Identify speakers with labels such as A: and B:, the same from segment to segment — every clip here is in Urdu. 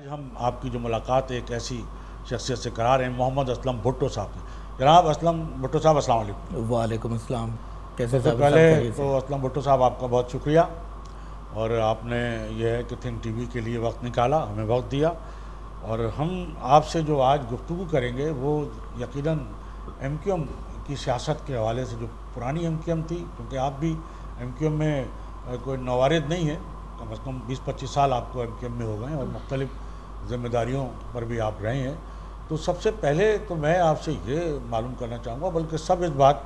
A: آج ہم آپ کی جو ملاقات ایک ایسی شخصیت سے کرا رہے ہیں، محمد اسلم بھٹو صاحب سے۔ جناب اسلم بھٹو صاحب السلام علیکم۔
B: وعلیکم السلام۔ کیسے
A: سب سے پہلے تو اسلم بھٹو صاحب آپ کا بہت شکریہ، اور آپ نے یہ ہے کہ تھنک ٹی وی کے لیے وقت نکالا، ہمیں وقت دیا، اور ہم آپ سے جو آج گفتگو کریں گے وہ یقیناً ایم کیو ایم کی سیاست کے حوالے سے، جو پرانی ایم کیو ایم تھی، کیونکہ آپ بھی ایم کیو ایم میں کوئی نوارد نہیں ہے، کم از کم 20-25 سال آپ کو ایم کیو ایم میں ہو گئے ہیں اور مختلف ذمہ داریوں پر بھی آپ رہے ہیں۔ تو سب سے پہلے تو میں آپ سے یہ معلوم کرنا چاہوں گا، بلکہ سب اس بات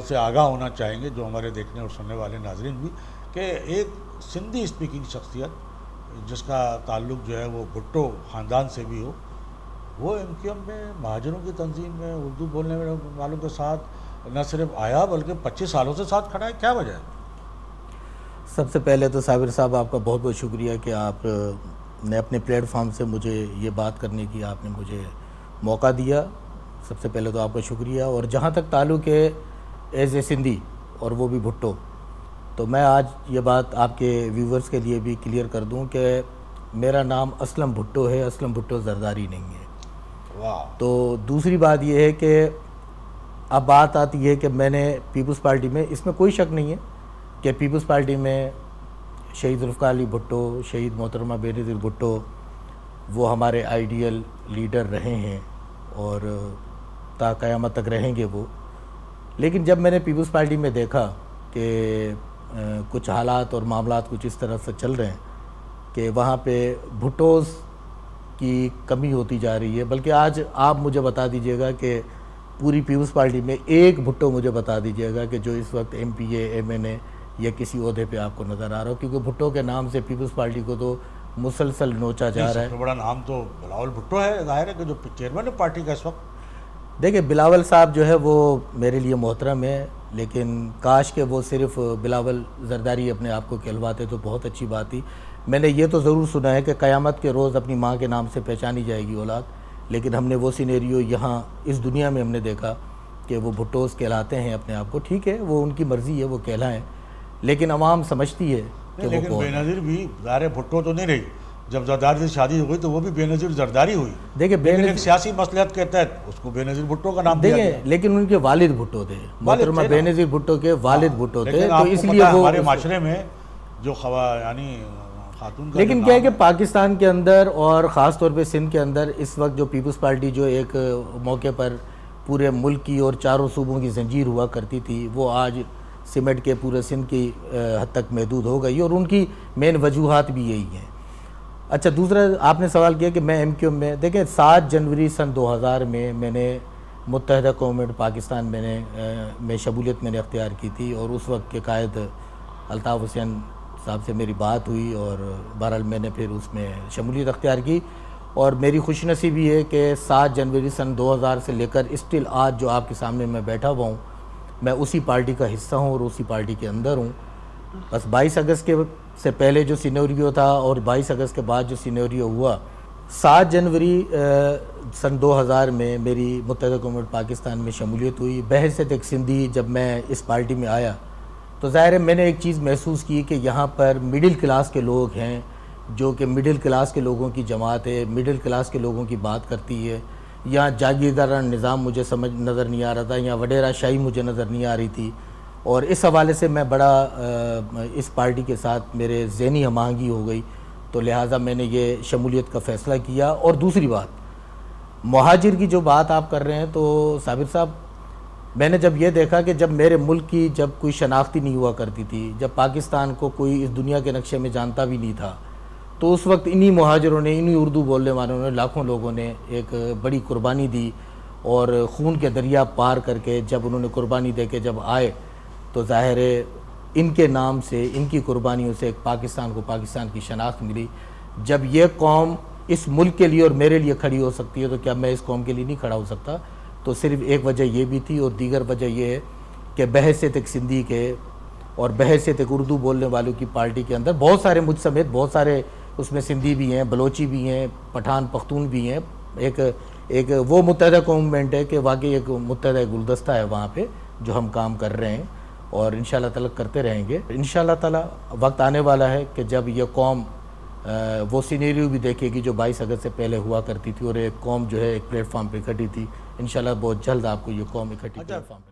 A: سے آگاہ ہونا چاہیں گے جو ہمارے دیکھنے اور سننے والے ناظرین بھی، کہ ایک سندھی اسپیکنگ شخصیت جس کا تعلق جو ہے وہ بھٹو خاندان سے بھی ہو، وہ ایم کیو ایم میں مہاجروں کی تنظیم میں اردو بولنے والوں کے ساتھ نہ صرف آیا بلکہ 25 سالوں سے ساتھ کھڑا ہے، کیا وجہ ہے؟
B: سب سے پہلے تو صابر صاحب آپ کا بہت بہت شکریہ کہ آپ نے اپنے پلیٹ فارم سے مجھے یہ بات کرنے کی آپ نے مجھے موقع دیا۔ سب سے پہلے تو آپ کا شکریہ۔ اور جہاں تک تعلق ہے ایز اے سندھی اور وہ بھی بھٹو، تو میں آج یہ بات آپ کے ویورز کے لیے بھی کلیئر کر دوں کہ میرا نام اسلم بھٹو ہے، اسلم بھٹو زرداری نہیں ہے۔
A: واہ۔
B: تو دوسری بات یہ ہے کہ اب بات آتی ہے کہ میں نے پیپلز پارٹی میں، اس میں کوئی شک نہیں ہے کہ پیپلز پارٹی میں شہید ذوالفقار علی بھٹو، شہید محترمہ بے نظیر بھٹو وہ ہمارے آئیڈیل لیڈر رہے ہیں اور تا قیامت تک رہیں گے وہ۔ لیکن جب میں نے پیپلز پارٹی میں دیکھا کہ کچھ حالات اور معاملات کچھ اس طرح سے چل رہے ہیں کہ وہاں پہ بھٹوز کی کمی ہوتی جا رہی ہے، بلکہ آج آپ مجھے بتا دیجئے گا کہ پوری پیپلز پارٹی میں ایک بھٹو مجھے بتا دیجئے گا کہ جو اس وقت ایم پی اے، ایم این اے یا کسی عہدے پہ آپ کو نظر آ رہا ہو، کیونکہ بھٹو کے نام سے پیپلز پارٹی کو تو مسلسل نوچا جا رہا ہے۔
A: سب سے بڑا نام تو بلاول بھٹو ہے، ظاہر ہے کہ جو چیئرمین ہے پارٹی کا اس وقت۔
B: دیکھیں بلاول صاحب جو ہے وہ میرے لیے محترم ہے، لیکن کاش کہ وہ صرف بلاول زرداری اپنے آپ کو کہلواتے تو بہت اچھی بات تھی۔ میں نے یہ تو ضرور سنا ہے کہ قیامت کے روز اپنی ماں کے نام سے پہچانی جائے گی اولاد، لیکن ہم نے وہ سینیریو یہاں اس دنیا میں ہم نے دیکھا کہ وہ بھٹوز کہلاتے ہیں اپنے آپ کو۔ ٹھیک ہے، وہ ان کی مرضی ہے، وہ کہلائیں، لیکن عوام سمجھتی ہے کہ وہ
A: لیکن
B: کون
A: بے نظیر بھی ظاہر بھٹو تو نہیں رہی، جب زرداری سے شادی ہو گئی تو وہ بھی بے نظیر زرداری ہوئی۔
B: دیکھیں
A: لیکن ایک سیاسی مصلحت کے تحت اس کو بے نظیر بھٹو کا نام دیا گیا۔
B: دیکھیں لیکن ان کے والد بھٹو تھے، محترمہ بے نظیر بھٹو کے والد بھٹو تھے،
A: لیکن
B: تو
A: آپ
B: اس
A: کو
B: لیے
A: پتہ ہے
B: وہ
A: ہمارے معاشرے میں جو یعنی خاتون کا
B: لیکن کیا ہے کہ پاکستان کے اندر اور خاص طور پہ سندھ کے اندر اس وقت جو پیپلز پارٹی جو ایک موقع پر پورے ملک کی اور چاروں صوبوں کی زنجیر ہوا کرتی تھی، وہ آج سمٹ کے پورے سندھ کی حد تک محدود ہو گئی، اور ان کی مین وجوہات بھی یہی ہیں۔ اچھا، دوسرا آپ نے سوال کیا کہ میں ایم کیو ایم میں، دیکھیں 7 جنوری سن 2000 میں نے متحدہ قومیں پاکستان میں شمولیت میں نے اختیار کی تھی، اور اس وقت کے قائد الطاف حسین صاحب سے میری بات ہوئی، اور بہرحال میں نے پھر اس میں شمولیت اختیار کی، اور میری خوش نصیبی ہے کہ 7 جنوری سن 2000 سے لے کر اسٹل آج جو آپ کے سامنے میں بیٹھا ہوا ہوں، میں اسی پارٹی کا حصہ ہوں اور اسی پارٹی کے اندر ہوں۔ بس 22 اگست کے سے پہلے جو سینیریو تھا اور 22 اگست کے بعد جو سینیریو ہوا، 7 جنوری سن 2000 میں میری متحدہ قومیں پاکستان میں شمولیت ہوئی۔ بحیثیت ایک سندھی جب میں اس پارٹی میں آیا تو ظاہر ہے میں نے ایک چیز محسوس کی کہ یہاں پر مڈل کلاس کے لوگ ہیں، جو کہ مڈل کلاس کے لوگوں کی جماعت ہے، مڈل کلاس کے لوگوں کی بات کرتی ہے۔ یہاں جاگیردارانہ نظام مجھے سمجھ نظر نہیں آ رہا تھا، یہاں وڈیرہ شاہی مجھے نظر نہیں آ رہی تھی، اور اس حوالے سے میں بڑا اس پارٹی کے ساتھ میرے ذہنی ہم آہنگی ہو گئی، تو لہٰذا میں نے یہ شمولیت کا فیصلہ کیا۔ اور دوسری بات، مہاجر کی جو بات آپ کر رہے ہیں، تو صابر صاحب میں نے جب یہ دیکھا کہ جب میرے ملک کی جب کوئی شناختی نہیں ہوا کرتی تھی، جب پاکستان کو کوئی اس دنیا کے نقشے میں جانتا بھی نہیں تھا، تو اس وقت انہی مہاجروں نے، انہی اردو بولنے والوں نے، لاکھوں لوگوں نے ایک بڑی قربانی دی، اور خون کے دریا پار کر کے جب انہوں نے قربانی دے کے جب آئے، تو ظاہر ہے ان کے نام سے، ان کی قربانیوں سے ایک پاکستان کو پاکستان کی شناخت ملی۔ جب یہ قوم اس ملک کے لیے اور میرے لیے کھڑی ہو سکتی ہے تو کیا میں اس قوم کے لیے نہیں کھڑا ہو سکتا؟ تو صرف ایک وجہ یہ بھی تھی، اور دیگر وجہ یہ ہے کہ بحیثیت ایک سندھی کے اور بحیثیت ایک اردو بولنے والوں کی پارٹی کے اندر بہت سارے مجھ سمیت بہت سارے اس میں سندھی بھی ہیں، بلوچی بھی ہیں، پٹھان پختون بھی ہیں، ایک وہ متحدہ قومنٹ ہے کہ واقعی ایک متحدہ گلدستہ ہے وہاں پہ جو ہم کام کر رہے ہیں، اور انشاءاللہ تعالیٰ کرتے رہیں گے۔ انشاءاللہ تعالیٰ وقت آنے والا ہے کہ جب یہ قوم وہ سینیریو بھی دیکھے گی جو 22 اگست سے پہلے ہوا کرتی تھی، اور ایک قوم جو ہے ایک پلیٹ فارم پہ اکٹھی تھی. انشاءاللہ بہت جلد آپ کو یہ قوم اکٹھی پلیٹ فارم پہ